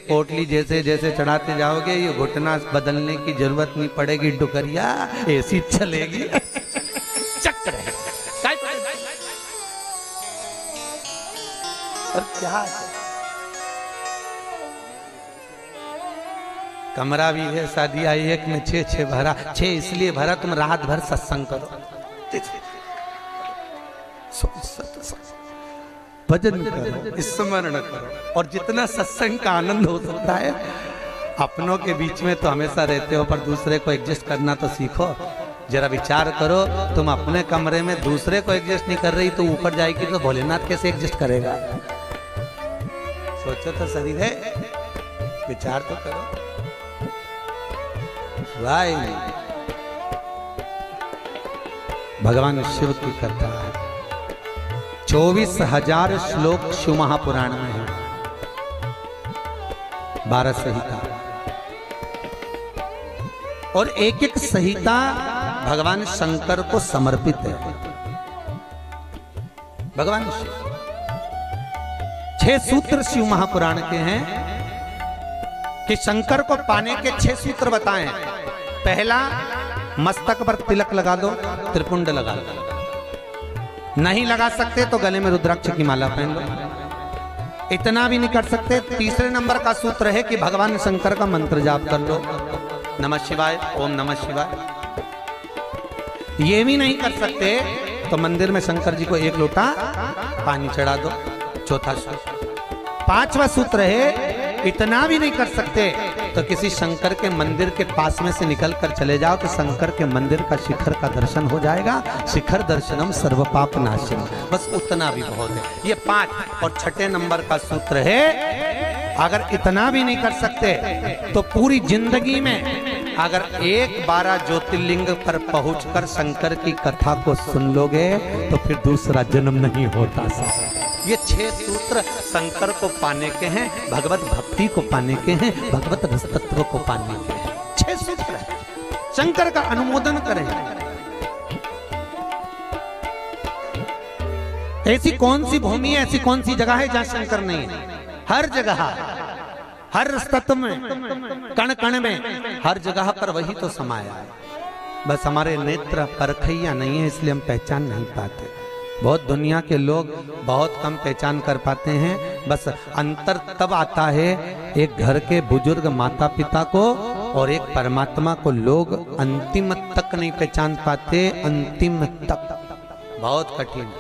पोटली जैसे जैसे चढ़ाते जाओगे ये घुटना बदलने की जरूरत नहीं पड़ेगी, डुकरिया ऐसी चलेगी। चक्कर है और क्या कमरा भी है, शादी आई एक में 6 भरा, 6 इसलिए भरा तुम रात भर सत्संग करो, भजन करो, स्मरण करो, और जितना सत्संग का आनंद हो सकता है। अपनों के बीच में तो हमेशा रहते हो, पर दूसरे को एडजस्ट करना तो सीखो। जरा विचार करो, तुम अपने कमरे में दूसरे को एडजस्ट नहीं कर रही तो ऊपर जाएगी तो भोलेनाथ कैसे एडजस्ट करेगा? सोचो तो शरीर है, विचार तो करो भाई। भगवान शिव की कथा है, 24,000 श्लोक शिव महापुराण में है, 12 संहिता, और एक एक संहिता भगवान शंकर को समर्पित है। भगवान शिव 6 सूत्र शिव महापुराण के हैं कि शंकर को पाने के 6 सूत्र बताएं। पहला, मस्तक पर तिलक लगा दो, त्रिपुंड लगा दो। नहीं लगा सकते तो गले में रुद्राक्ष की माला पहन लो। इतना भी नहीं कर सकते, तीसरे नंबर का सूत्र है कि भगवान शंकर का मंत्र जाप कर लो, नमः शिवाय, ओम नमः शिवाय। ये भी नहीं कर सकते तो मंदिर में शंकर जी को 1 लोटा पानी चढ़ा दो, चौथा सूत्र। 5वां सूत्र है, इतना भी नहीं कर सकते तो किसी शंकर के मंदिर के पास में से निकल कर चले जाओ तो शंकर के मंदिर का शिखर का दर्शन हो जाएगा। शिखर दर्शनम सर्व पाप नाशनम, बस उतना भी बहुत है। ये 5। और 6ठे नंबर का सूत्र है, अगर इतना भी नहीं कर सकते तो पूरी जिंदगी में अगर 12 ज्योतिर्लिंग पर पहुंचकर शंकर की कथा को सुन लोगे तो फिर दूसरा जन्म नहीं होता साहब। ये 6 सूत्र शंकर को पाने के हैं, भगवत भक्ति को पाने के हैं, भगवत रस तत्व को पाने के हैं। 6 सूत्र है, शंकर का अनुमोदन करें। ऐसी कौन सी भूमि है, ऐसी कौन सी जगह है जहां शंकर नहीं है? हर जगह, हर तत्व में, कण कण में, हर जगह पर वही तो समाया है। बस हमारे नेत्र परखैया नहीं है, इसलिए हम पहचान नहीं पाते। बहुत दुनिया के लोग बहुत कम पहचान कर पाते हैं। बस अंतर तब आता है एक घर के बुजुर्ग माता पिता को और एक परमात्मा को लोग अंतिम तक नहीं पहचान पाते। अंतिम तक बहुत कठिन।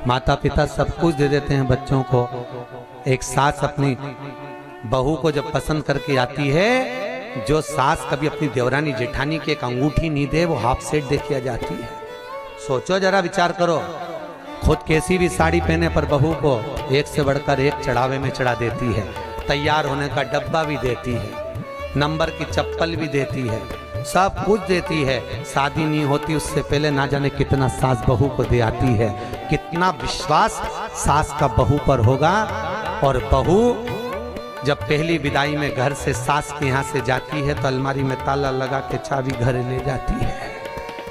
माता पिता सब कुछ दे देते हैं बच्चों को। एक सास अपनी बहू को जब पसंद करके आती है, जो सास कभी अपनी देवरानी जेठानी की एक अंगूठी नहीं दे वो हाफ सेट दे के आ जाती है। सोचो जरा, विचार करो। खुद कैसी भी साड़ी पहने पर बहू को एक से बढ़कर एक चढ़ावे में चढ़ा देती है। तैयार होने का डब्बा भी देती है, नंबर की चप्पल भी देती है, सब कुछ देती है। शादी नहीं होती उससे पहले ना जाने कितना सास बहू को दे आती है। कितना विश्वास सास का बहू पर होगा। और बहू जब पहली विदाई में घर से सास के यहाँ से जाती है तो अलमारी में ताला लगा के चाबी घर ले जाती है।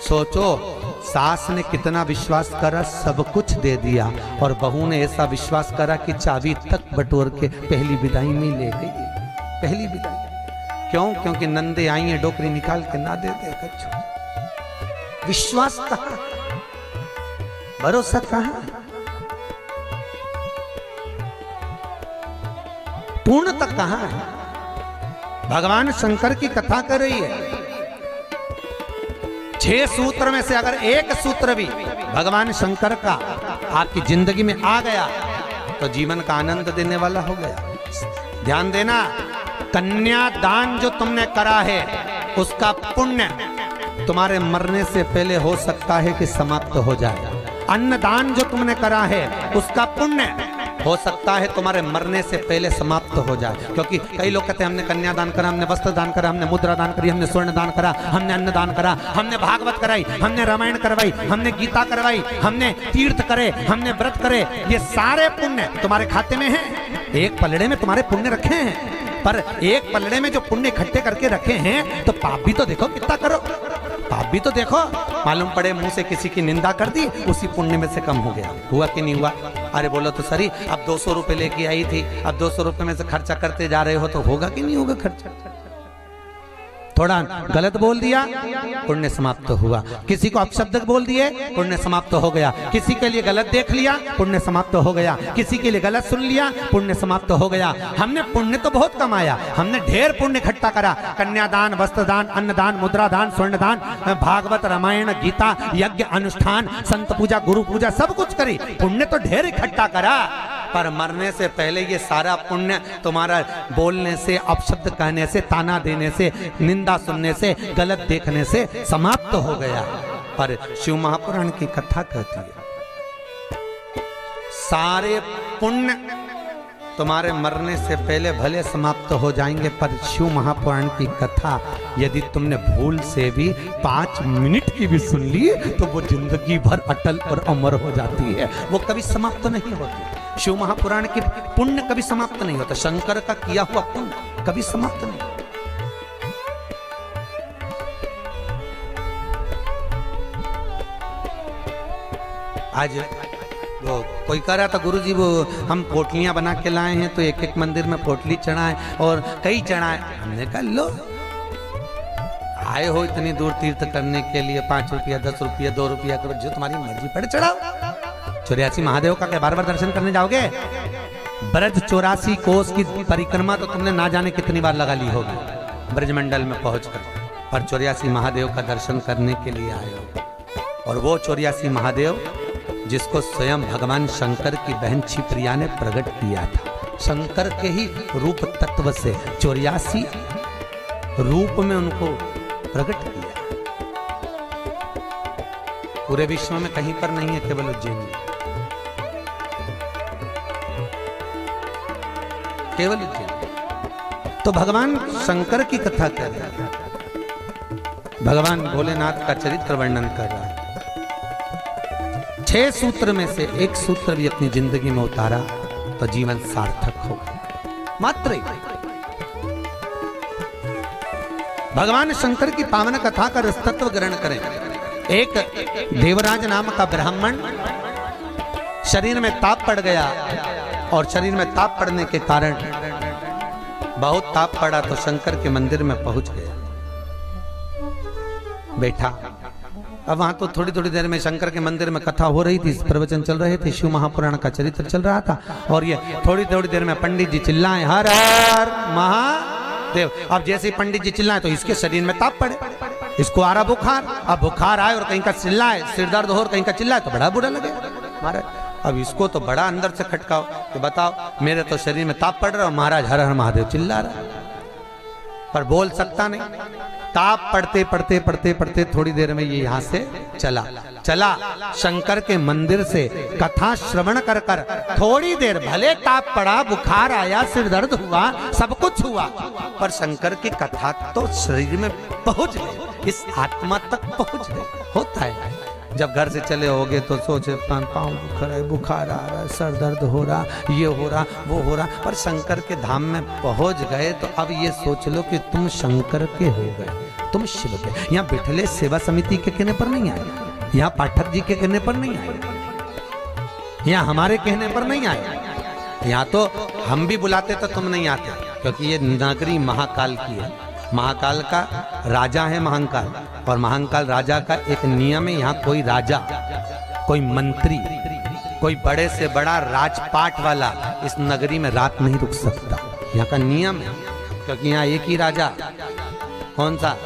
सोचो, सास ने कितना विश्वास करा, सब कुछ दे दिया, और बहू ने ऐसा विश्वास करा कि चाबी तक बटोर के पहली विदाई में ले गई। पहली विदाई क्यों? क्योंकि नंदे आई हैं, डोकरी निकाल के ना दे देगा। विश्वास कहाँ, भरोसा कहाँ, पूर्ण तक कहाँ है? भगवान शंकर की कथा कर रही है। 6 सूत्र में से अगर एक सूत्र भी भगवान शंकर का आपकी जिंदगी में आ गया तो जीवन का आनंद देने वाला हो गया। ध्यान देना, कन्यादान जो तुमने करा है उसका पुण्य तुम्हारे मरने से पहले हो सकता है कि समाप्त हो जाए। अन्नदान जो तुमने करा है उसका पुण्य हो सकता है तुम्हारे मरने से पहले समाप्त हो जाए। क्योंकि कई लोग कहते हैं हमने कन्यादान करा, हमने वस्त्र दान करा, हमने मुद्रा दान करी, हमने स्वर्ण दान करा, हमने अन्न दान करा, हमने भागवत कराई, हमने रामायण करवाई, हमने गीता करवाई, हमने तीर्थ करे, हमने व्रत करे। ये सारे पुण्य तुम्हारे खाते में हैं। एक पलड़े में तुम्हारे पुण्य रखे हैं, पर एक पलड़े में जो पुण्य इकट्ठे करके रखे हैं तो पाप भी तो देखो कितना करो। पाप भी तो देखो, मालूम पड़े मुंह से किसी की निंदा कर दी, उसी पुण्य में से कम हो गया। हुआ कि नहीं हुआ? अरे बोलो तो सरी, अब 200 रुपए लेके आई थी, अब 200 रुपए में से खर्चा करते जा रहे हो तो होगा कि नहीं होगा खर्चा? थोड़ा गलत बोल दिया, पुण्य समाप्त हुआ। किसी को अपशब्द बोल दिए, पुण्य समाप्त हो गया। किसी के लिए गलत देख लिया, पुण्य समाप्त हो गया। किसी के लिए गलत सुन लिया, पुण्य समाप्त हो गया। हमने पुण्य तो बहुत कमाया, हमने ढेर पुण्य इकट्ठा करा। कन्यादान, वस्त्रदान, अन्नदान, मुद्रादान, स्वर्णदान, भागवत, रामायण, गीता, यज्ञ, अनुष्ठान, संत पूजा, गुरु पूजा, सब कुछ करी, पुण्य तो ढेर इकट्ठा करा। पर मरने से पहले ये सारा पुण्य तुम्हारा बोलने से, अपशब्द कहने से, ताना देने से, निंदा सुनने से, गलत देखने से समाप्त हो गया। पर शिव महापुराण की कथा कहती है सारे पुण्य तुम्हारे मरने से पहले भले समाप्त हो जाएंगे, पर शिव महापुराण की कथा यदि तुमने भूल से भी 5 मिनट की भी सुन ली तो वो जिंदगी भर अटल और अमर हो जाती है, वो कभी समाप्त नहीं होती। शिव महापुराण की पुण्य कभी समाप्त नहीं होता। शंकर का किया हुआ पुण्य कभी समाप्त नहीं। आज वो कोई कह रहा था गुरुजी वो हम पोटलियां बना के लाए हैं तो एक एक मंदिर में पोटली चढ़ाए और कई चढ़ाए। हमने कहा लो आए हो इतनी दूर तीर्थ करने के लिए, 5 रुपया 10 रुपया 2 रुपया करो, जो तुम्हारी मर्जी पड़े चढ़ाओ। 84 महादेव का क्या बार बार दर्शन करने जाओगे? ब्रज 84 कोस की परिक्रमा तो तुमने ना जाने कितनी बार लगा ली होगी ब्रजमंडल में पहुंचकर, पर 84 महादेव का दर्शन करने के लिए आए हो। और वो 84 महादेव जिसको स्वयं भगवान शंकर की बहन छिप्रिया ने प्रकट किया था, शंकर के ही रूप तत्व से 84 रूप में उनको प्रकट किया। पूरे विश्व में कहीं पर नहीं है, केवल उज्जैन में, केवल उज्जैन। तो भगवान शंकर की कथा कर रहा है, भगवान भोलेनाथ का चरित्र वर्णन कर रहा है। 6 सूत्र में से एक सूत्र भी अपनी जिंदगी में उतारा तो जीवन सार्थक हो गया। मात्र भगवान शंकर की पावन कथा का रसतत्व ग्रहण करें। एक देवराज नाम का ब्राह्मण शरीर में ताप पड़ गया और शरीर में ताप पड़ने के कारण बहुत ताप पड़ा तो शंकर के मंदिर में पहुंच गया, बैठा। अब वहां तो थोड़ी थोड़ी देर में शंकर के मंदिर में कथा हो रही थी, प्रवचन चल रहे थे, शिव महापुराण का चरित्र चल रहा था। और ये थोड़ी थोड़ी देर में पंडित जी चिल्लाए हर हर महादेव। अब जैसे ही पंडित जी चिल्लाए तो इसके शरीर में ताप पड़े, इसको आ रहा बुखार। अब बुखार आए और कहीं का चिल्लाए, सिर दर्द हो और कहीं का चिल्लाए तो बड़ा बुरा लगे महाराज। अब इसको तो बड़ा अंदर से खटकाओ कि बताओ मेरे तो शरीर में ताप पड़ रहा है, महाराज हर हर महादेव चिल्ला रहा है, पर बोल सकता नहीं। ताप पड़ते पड़ते पड़ते पड़ते थोड़ी देर में ये यहाँ से चला शंकर के मंदिर से कथा श्रवण कर कर थोड़ी देर भले ताप पड़ा, बुखार आया, सिर दर्द हुआ, सब कुछ हुआ, पर शंकर की कथा तो शरीर में पहुंच गई, इस आत्मा तक पहुंच गई। होता है जब घर से चले होगे तो सोचे पाँव दुख रहा है, बुखार आ रहा है, सर दर्द हो रहा, ये हो रहा, वो हो रहा, पर शंकर के धाम में पहुंच गए तो अब ये सोच लो कि तुम शंकर के हो गए, तुम शिव के। यहाँ बिठले सेवा समिति के कहने पर नहीं आए, यहाँ पाठक जी के कहने पर नहीं आए, यहाँ हमारे कहने पर नहीं आए। यहाँ तो हम भी बुलाते तो तुम नहीं आते, क्योंकि ये नगरी महाकाल की है। महाकाल का राजा है महाकाल, और महाकाल राजा का एक नियम है, यहाँ कोई राजा, कोई मंत्री, कोई बड़े से बड़ा राजपाट वाला इस नगरी में रात नहीं रुक सकता। यहाँ का नियम है, क्योंकि यहाँ एक ही राजा, कौन सा?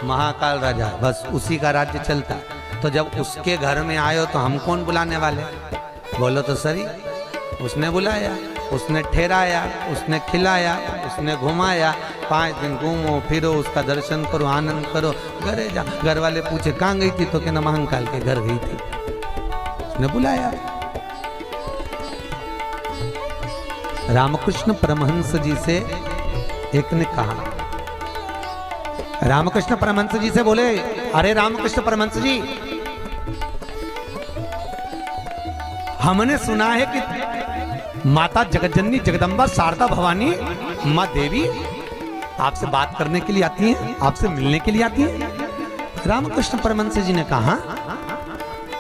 महाकाल राजा, बस उसी का राज्य चलता। तो जब उसके घर में आए हो तो हम कौन बुलाने वाले? बोलो तो सही। उसने बुलाया, उसने ठहराया, उसने खिलाया, उसने घुमाया, 5 दिन घूमो फिरो, उसका दर्शन करो, आनंद करो, घरे जा। घर वाले पूछे कहाँ गई थी तो कहना महाकाल के घर गई थी, उसने बुलाया। रामकृष्ण परमहंस जी से एक ने कहा, रामकृष्ण परमहंस जी से बोले, अरे रामकृष्ण परमहंस जी, हमने सुना है कि माता जगतजननी जगदम्बा शारदा भवानी माँ देवी आपसे बात करने के लिए आती हैं, आपसे मिलने के लिए आती हैं। रामकृष्ण परमहंस जी ने कहा,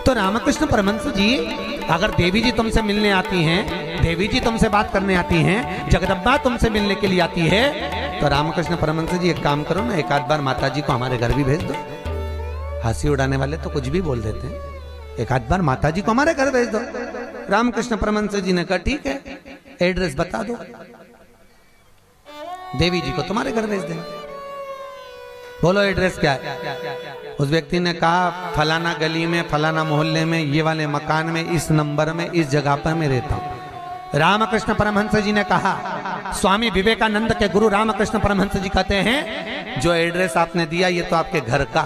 तो रामकृष्ण परमहंस जी अगर देवी जी तुमसे मिलने आती हैं, देवी जी तुमसे बात करने आती हैं, जगदम्बा तुमसे मिलने के लिए आती है, तो रामकृष्ण परमहंस जी एक काम करो ना, एक आध बार माता जी को हमारे घर भी भेज दो। हंसी उड़ाने वाले तो कुछ भी बोल देते हैं, एक आध बार माता जी को हमारे घर भेज दो। रामकृष्ण परमहंस जी ने कहा ठीक है, एड्रेस बता दो, देवी जी को तुम्हारे घर भेज देंगे। बोलो एड्रेस क्या है? उस व्यक्ति ने कहा फलाना गली में, फलाना मोहल्ले में, ये वाले मकान में, इस नंबर में, इस जगह पर मैं रहता हूं। रामकृष्ण परमहंस जी ने कहा, स्वामी विवेकानंद के गुरु रामकृष्ण परमहंस जी कहते हैं जो एड्रेस आपने दिया ये तो आपके घर का,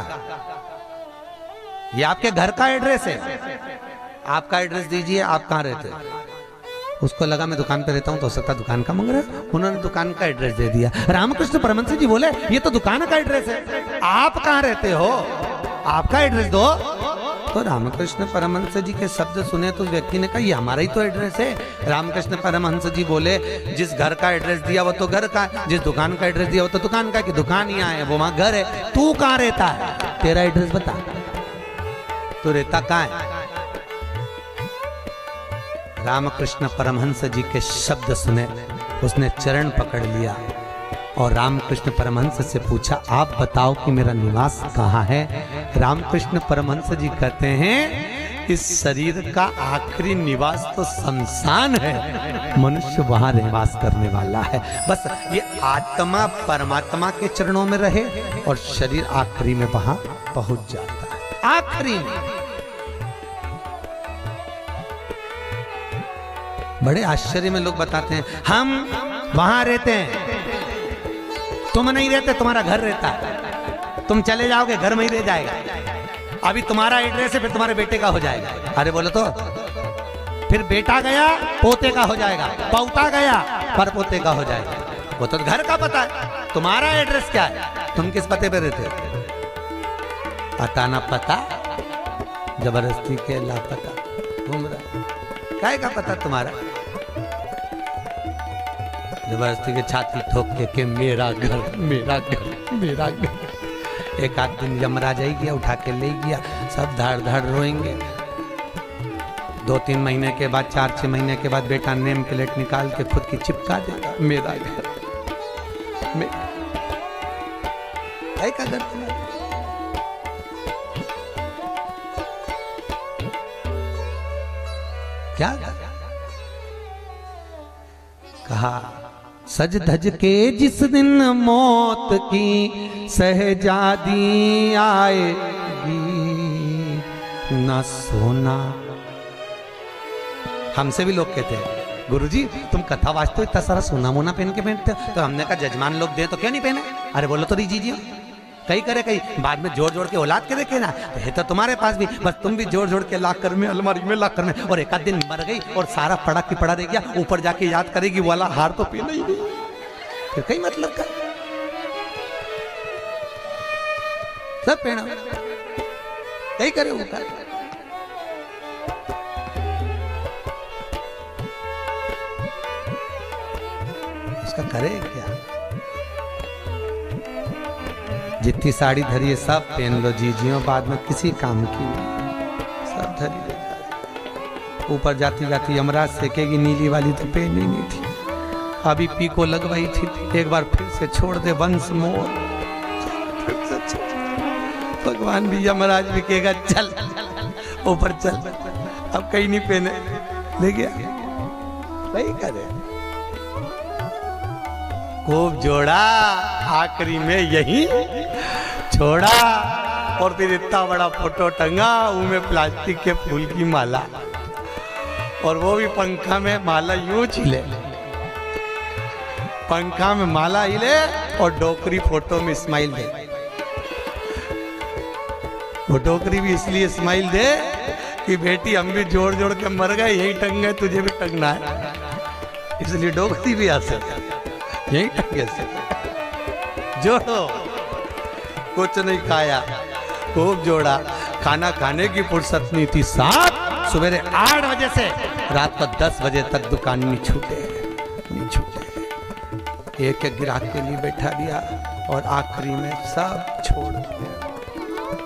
ये आपके घर का एड्रेस है, आपका एड्रेस दीजिए, आप कहां रहते हैं? उसको लगा मैं दुकान पे रहता हूं, तो हो सकता दुकान का मांग रहा है। उन्होंने दुकान का एड्रेस दे दिया। रामकृष्ण परमहंस जी बोले ये तो दुकान का एड्रेस है, आप कहां रहते हो, आपका एड्रेस दो। तो रामकृष्ण परमहंस जी के शब्द सुने तो उस व्यक्ति ने कहा ये हमारा ही तो एड्रेस है। रामकृष्ण परमहंस जी बोले जिस घर का एड्रेस दिया वो तो घर का, जिस दुकान का एड्रेस दिया वो तो दुकान का, कि दुकान यहाँ है वो वहां घर है, तू कहां रहता है, तेरा एड्रेस बता, तू रहता कहां है? रामकृष्ण परमहंस जी के शब्द सुने, उसने चरण पकड़ लिया और रामकृष्ण परमहंस से पूछा आप बताओ कि मेरा निवास कहाँ है। रामकृष्ण परमहंस जी कहते हैं इस शरीर का आखिरी निवास तो शमशान है, मनुष्य वहां निवास करने वाला है। बस ये आत्मा परमात्मा के चरणों में रहे और शरीर आखिरी में वहां पहुंच जाता है, आखिरी में। बड़े आश्चर्य में लोग बताते हैं हम वहां रहते हैं, तुम नहीं रहते, तुम्हारा घर रहता है, तुम चले जाओगे घर में ही रह जाएगा, अभी तुम्हारा एड्रेस है फिर तुम्हारे बेटे का हो जाएगा। अरे बोलो तो, फिर बेटा गया पोते का हो जाएगा, पौता गया पर पोते का हो जाएगा, वो तो घर का पता है। तुम्हारा एड्रेस क्या है, तुम किस पते पे रहते हो? पता ना पता, जबरदस्ती के लापता घूम रहा, काय का पता तुम्हारा? जबरदस्ती के छाती ठोक के मेरा घर मेरा घर मेरा घर। एक आध दिन यमराज आई गया, उठा के ले गया, सब धाड़ धाड़ रोएंगे। 2-3 महीने के बाद, 4-6 महीने के बाद बेटा नेम प्लेट निकाल के खुद की चिपका देगा, मेरा घर काय का घर तुम्हारा? क्या कहा? सज धज के जिस दिन मौत की सहजादी आएगी, न सोना। हमसे भी लोग कहते हैं गुरुजी तुम कथा वाचते हो, इतना सारा सोना मोना पहन के पहनते हो, तो हमने कहा जजमान लोग दे तो क्यों नहीं पहने? अरे बोलो तो दीजिए, कई करे कई बाद में जोड़ जोड़ के औलाद के देखे ना, है तो तुम्हारे पास भी, बस तुम भी जोड़ जोड़ के लाख कर में अलमारी में लाख कर में, और एक आध दिन मर गई और सारा पड़ा की पड़ा रह गया, ऊपर जाके याद करेगी वाला हार तो पीना ही नहीं, फिर कई मतलब का सब पहना कई करे ऊपर। उसका करे क्या? जितनी साड़ी धरी है सब पहन लो जीजियों, बाद में किसी काम की नहीं, सब धरी। ऊपर जाती जाती यमराज सेकेगी, नीली वाली तो पहनी नहीं थी, अभी पीको लगवाई थी, एक बार फिर से छोड़ दे वंश मोर, भगवान भी यमराज भी कहेगा चल ऊपर चल, अब कहीं नहीं पहने, ले गया वही करे। खूब जोड़ा, आखिरी में यही छोड़ा, और फिर इतना बड़ा फोटो टंगा, उनमें प्लास्टिक के फूल की माला, और वो भी पंखा में माला यूं हिले, पंखा में माला हिले और डोकरी फोटो में स्माइल दे। वो डोकरी भी इसलिए स्माइल दे कि बेटी हम भी जोड़ जोड़ के मर गए, यही टंग गए, तुझे भी टंगना है, इसलिए डोकरी भी आ सकती, यही टंगे से जोड़ो। कुछ नहीं खाया, खूब जोड़ा, खाना खाने की फुर्सत नहीं थी, साथ सवेरे 8 बजे से रात को 10 बजे तक दुकान नहीं छूटे, नहीं छूटे, एक एक ग्राहक के लिए बैठा दिया, और आखिरी में सब छोड़ दिया।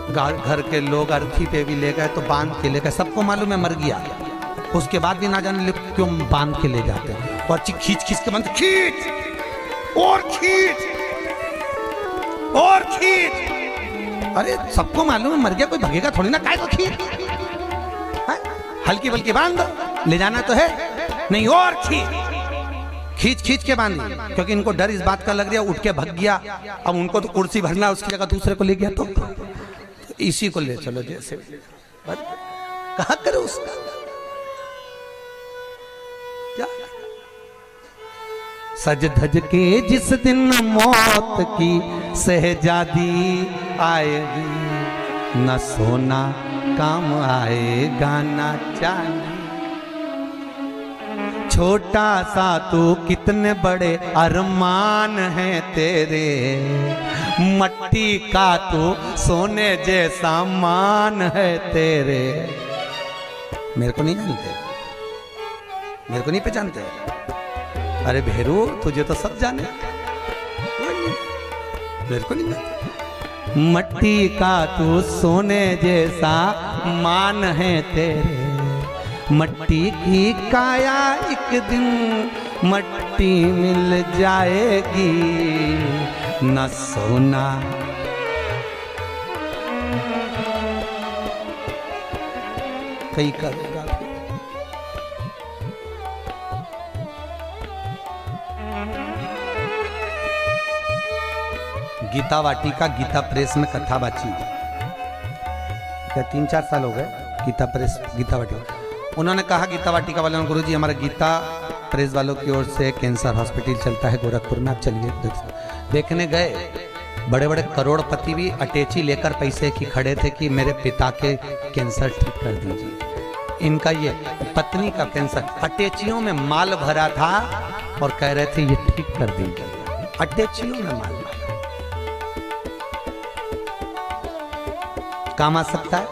घर के लोग अर्थी पे भी ले गए तो बांध के ले गए, सबको मालूम है मर गया, उसके बाद भी ना जाने लोग क्यों बांध के ले जाते हैं और खींच खींच के बांध, खींच और खींच और खींच। अरे सबको मालूम है मर गया कोई भगेगा थोड़ी ना, काय को खींच, हल्की बल्कि बांध दो, ले जाना तो है नहीं, और खींच खींच खींच के बांधी, क्योंकि इनको डर इस बात का लग रहा है उठ के भग गया, अब उनको तो कुर्सी भरना, उसकी जगह दूसरे को ले गया तो इसी को ले चलो, जैसे कहा करो उसका क्या। सज धज के जिस दिन मौत की शहजादी आएगी, न सोना काम आएगा न चांदी। छोटा सा तू कितने बड़े अरमान हैं तेरे, मट्टी का तू सोने जैसा मान है तेरे। मेरे को नहीं जानते, मेरे को नहीं पहचानते? अरे भेरू तुझे तो सब जाने, मेरे को नहीं जानते। मट्टी का तू सोने जैसा मान है तेरे, मट्टी की काया एक दिन मट्टी मिल जाएगी, न सोना कई करेगा। गीता वाटिका गीता प्रेस में कथा बाची, क्या 3-4 साल हो गए गीता प्रेस गीता वाटिका। उन्होंने कहा गीता वाटिका वालों ने, गुरुजी हमारा गीता प्रेस वालों की ओर से कैंसर हॉस्पिटल चलता है गोरखपुर में, आप चलिए। देखने गए, बड़े बड़े करोड़पति भी अटैची लेकर पैसे की खड़े थे कि मेरे पिता के कैंसर ठीक कर दीजिए। इनका ये पत्नी का कैंसर, अटैचियों में माल भरा था और कह रहे थे ये ठीक कर दीजिए, अटैचियों में माल भरा। काम आ सकता है,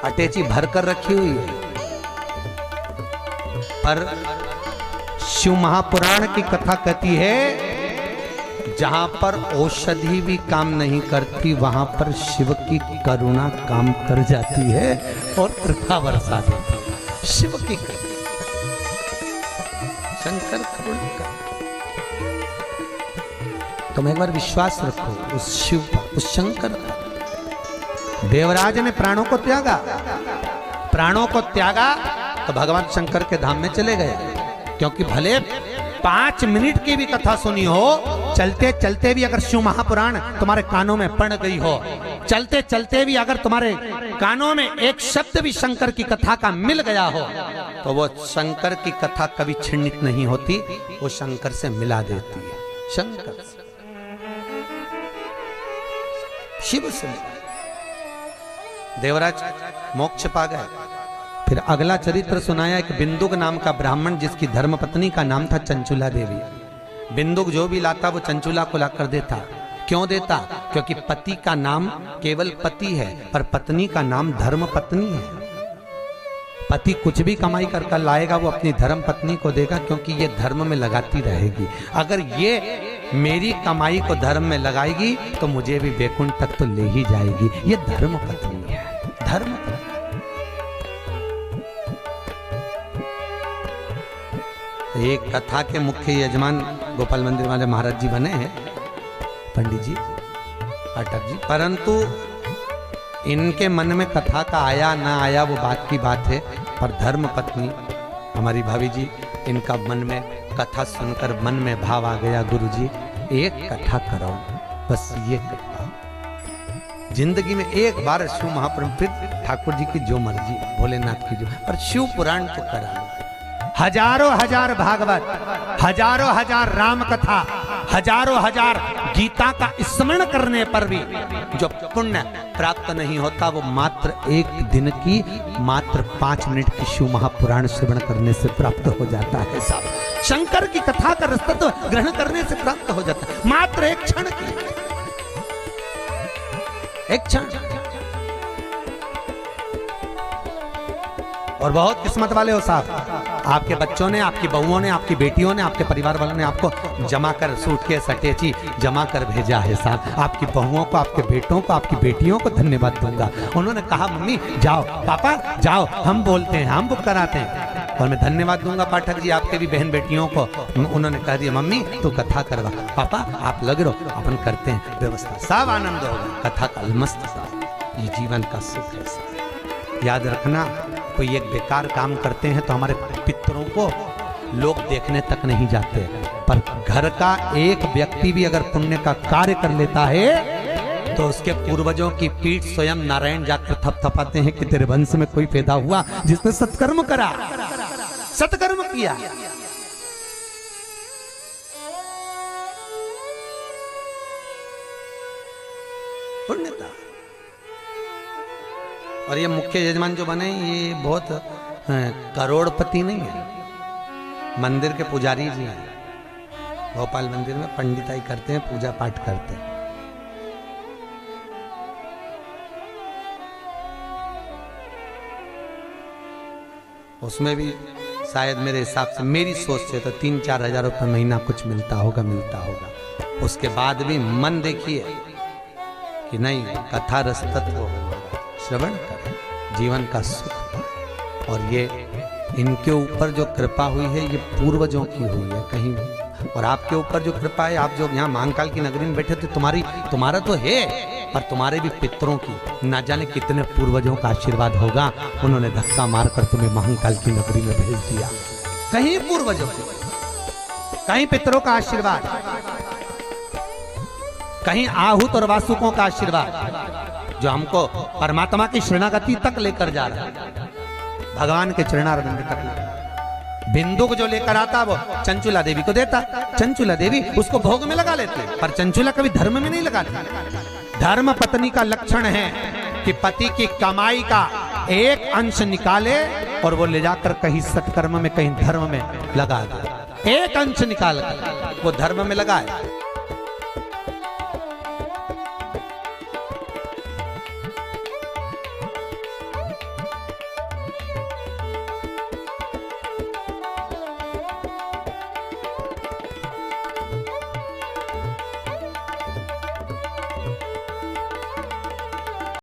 अटैची भर कर रखी हुई है। पर शिव महापुराण की कथा कहती है जहां पर औषधि भी काम नहीं करती वहां पर शिव की करुणा काम कर जाती है और कृपा बरसा देती है। शिव की करुणा, शंकर करुणा का। तुम एक बार विश्वास रखो उस शिव पर, उस शंकर पर। देवराज ने प्राणों को त्यागा, प्राणों को त्यागा तो भगवान शंकर के धाम में चले गए, क्योंकि भले 5 मिनट की भी कथा सुनी हो, चलते चलते भी अगर शिव महापुराण तुम्हारे कानों में पड़ गई हो, चलते चलते भी अगर तुम्हारे कानों में एक शब्द भी शंकर की कथा का मिल गया हो, तो वो शंकर की कथा कभी छिन्नित नहीं होती, वो शंकर से मिला देती है। शंकर से, शिव से। देवराज मोक्ष पा गए। फिर अगला चरित्र सुनाया एक बिंदुक नाम का ब्राह्मण जिसकी धर्मपत्नी का नाम था चंचुला देवी। बिंदुक जो भी लाता वो चंचुला को लाकर देता। क्यों देता? क्योंकि पति का नाम केवल पति है, पर पत्नी का नाम धर्म पत्नी है। पति कुछ भी कमाई कर लाएगा वो अपनी धर्म पत्नी को देगा, क्योंकि ये धर्म में लगाती रहेगी। अगर ये मेरी कमाई को धर्म में लगाएगी तो मुझे भी वैकुंठ तक तो ले ही जाएगी। ये धर्म पत्नी है, धर्म पत्नी। एक कथा के मुख्य यजमान गोपाल मंदिर वाले महाराज जी बने हैं, पंडित जी पाठक जी, परंतु इनके मन में कथा का आया ना आया वो बात की बात है। पर धर्म पत्नी हमारी भाभी जी, इनका मन में कथा सुनकर मन में भाव आ गया, गुरुजी एक कथा करो, बस ये कथा जिंदगी में एक बार शिव महापुराण, फिर ठाकुर जी की जो मर्जी, भोलेनाथ की जो, पर शिव पुराण तो करा। हजारों हजार भागवत, हजारों हजार राम कथा, हजारों हजार गीता का स्मरण करने पर भी जो पुण्य प्राप्त नहीं होता वो मात्र एक दिन की, मात्र 5 मिनट की शिव महापुराण श्रवण करने से प्राप्त हो जाता है। साहब शंकर की कथा का रसतत्व ग्रहण करने से प्राप्त हो जाता है, मात्र एक क्षण की, एक क्षण। और बहुत किस्मत वाले हो साहब, आपके बच्चों ने, आपकी बहुओं ने, आपकी बेटियों ने, आपके परिवार वालों ने आपको जमा कर सूटकेस अटैची जमा कर भेजा है साहब। आपकी बहुओं को, आपके बेटों को, आपकी बेटियों को धन्यवाद दूंगा। उन्होंने कहा मम्मी जाओ, पापा जाओ, हम बोलते हैं, हम बुक कराते हैं। और मैं धन्यवाद दूंगा पाठक जी आपके भी बहन बेटियों को। उन्होंने कह दिया मम्मी तू कथा करवा, पापा आप लग रहो, अपन करते हैं व्यवस्था, सब आनंद होगा। कथा का मस्त साहब, ये जीवन का सुख है साहब। याद रखना, कोई एक बेकार काम करते हैं तो हमारे पितरों को लोग देखने तक नहीं जाते, पर घर का एक व्यक्ति भी अगर पुण्य का कार्य कर लेता है तो उसके पूर्वजों की पीठ स्वयं नारायण जाकर थपथपाते हैं कि तेरे वंश में कोई पैदा हुआ जिसने सत्कर्म करा, सत्कर्म किया। पुण्यता। और ये मुख्य यजमान जो बने ये बहुत करोड़पति नहीं है, मंदिर के पुजारी जी हैं। भोपाल मंदिर में पंडिताई करते हैं, पूजा पाठ करते हैं। उसमें भी शायद मेरे हिसाब से, मेरी सोच से तो 3-4 हजार रुपये महीना कुछ मिलता होगा। उसके बाद भी मन देखिए कि नहीं, कथा रस तत्व श्रवण करें, जीवन का सुख। और ये इनके ऊपर जो कृपा हुई है ये पूर्वजों की हुई है कहीं। और आपके ऊपर जो कृपा है, आप जो यहाँ महाकाल की नगरी में बैठे थे, तुम्हारा तो है, पर तुम्हारे भी पितरों की ना जाने कितने पूर्वजों का आशीर्वाद होगा। उन्होंने धक्का मारकर तुम्हें महाकाल की नगरी में भेज दिया। कहीं पूर्वजों की, कहीं पितरों का आशीर्वाद, कहीं आहूत और वासुकों का आशीर्वाद जो हमको परमात्मा की शरणागति तक लेकर जा रहा है, भगवान के चरणारविंद तक। बिंदु को जो लेकर आता वो चंचुला देवी को देता, चंचुला देवी उसको भोग में लगा लेती, पर चंचुला कभी धर्म में नहीं लगाती। धर्म पत्नी का लक्षण है कि पति की कमाई का एक अंश निकाले और वो ले जाकर कहीं सत्कर्म में, कहीं धर्म में लगा दे। एक अंश निकाल कर वो धर्म में लगाए।